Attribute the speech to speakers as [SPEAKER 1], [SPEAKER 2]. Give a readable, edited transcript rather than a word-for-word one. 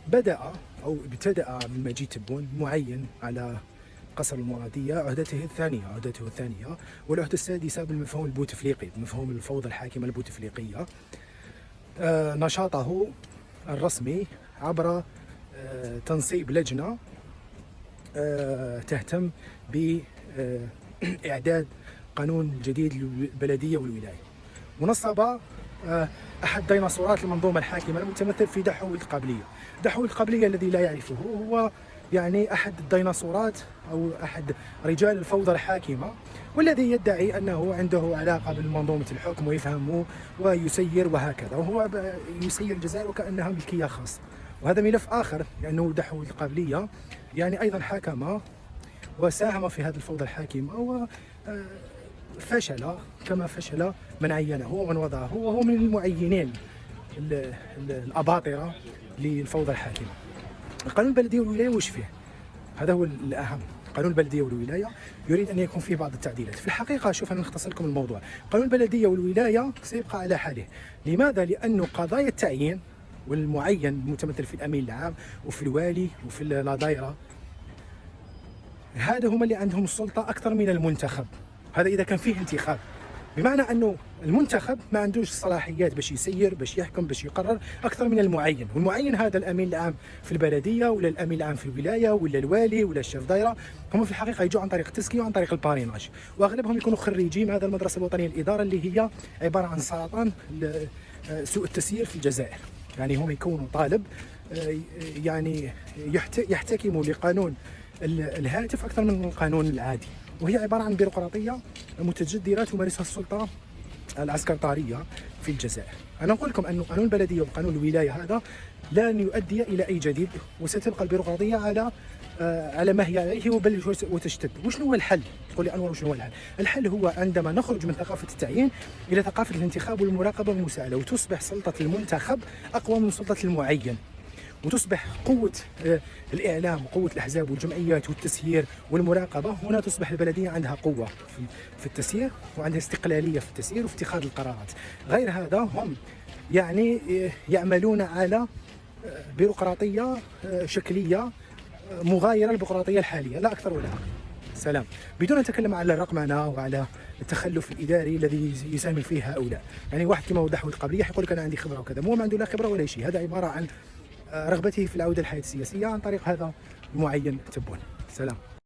[SPEAKER 1] بدأ أو ابتدأ من مجيد تبون معين على قصر المرادية عهدته الثانية والعهدة السادسة بالمفهوم البوتفليقي، بمفهوم الفوضى الحاكمة البوتفليقية. نشاطه الرسمي عبر تنصيب لجنة تهتم بإعداد قانون جديد للبلدية والولاية. ونصب أحد ديناصورات المنظومة الحاكمة المتمثل في دحوي القبلية. دحوي القبلية الذي لا يعرفه هو يعني أحد الديناصورات أو أحد رجال الفوضى الحاكمة، والذي يدعي أنه عنده علاقة بمنظومة الحكم ويفهم ويسير وهكذا، وهو يسير الجزائر وكأنها ملكية خاصة. وهذا ملف آخر، لأنه دحوي القبلية يعني أيضا حاكم وساهم في هذه الفوضى الحاكمة وفشل كما فشل من عينه ومن وضعه، وهو من المعينين الأباطرة للفوضى الحاكمة. قانون البلدية والولاية وش فيه؟ هذا هو الأهم. قانون البلدية والولاية يريد أن يكون فيه بعض التعديلات. في الحقيقة شوف أنا نختصر لكم الموضوع. قانون البلدية والولاية سيبقى على حاله. لماذا؟ لأنه قضايا التعيين والمعين المتمثل في الأمين العام وفي الوالي وفي لا دايرة، هذا هم اللي عندهم السلطة أكثر من المنتخب. هذا إذا كان فيه انتخاب، بمعنى أنه المنتخب ما عندوش الصلاحيات باش يسير، باش يحكم، باش يقرر أكثر من المعين. والمعين هذا الأمين العام في البلدية ولا الأمين العام في الولاية ولا الوالي ولا الشيف دايرة، هم في الحقيقة يجوا عن طريق التزكية وعن طريق الباريناج، وأغلبهم يكونوا خريجين هذا المدرسة الوطنية للإدارة اللي هي عبارة عن سرطان سوء التسيير في الجزائر. يعني هم يكونوا طالب يعني يحتكموا لقانون الهاتف أكثر من القانون العادي، وهي عبارة عن بيروقراطية متجذرة تمارسها السلطة العسكرية في الجزائر. أنا أقول لكم أن قانون البلدية وقانون الولاية هذا لن يؤدي إلى أي جديد، وستبقى البيروقراطية على ما هي عليه بل وتشتد. وشنو هو الحل؟ تقول لي أنور، وشنو هو الحل؟ الحل هو عندما نخرج من ثقافة التعيين إلى ثقافة الانتخاب والمراقبة والمساءلة، وتصبح سلطة المنتخب أقوى من سلطة المعين، وتصبح قوة الإعلام وقوة الأحزاب والجمعيات والتسيير والمراقبة. هنا تصبح البلدية عندها قوة في التسيير، وعندها استقلالية في التسيير وفي اتخاذ القرارات. غير هذا هم يعني يعملون على بيروقراطية شكلية مغايرة للبيروقراطية الحالية، لا أكثر ولا أقل. سلام. بدون أن نتكلم على الرقمنة وعلى التخلف الإداري الذي يساهم فيه هؤلاء. يعني واحد كما دحوي القبلية يقول لك أنا عندي خبرة وكذا، هو ما عنده لا خبرة ولا شيء. هذا عبارة عن رغبته في العودة للحياة السياسية عن طريق هذا المعين تبون. سلام.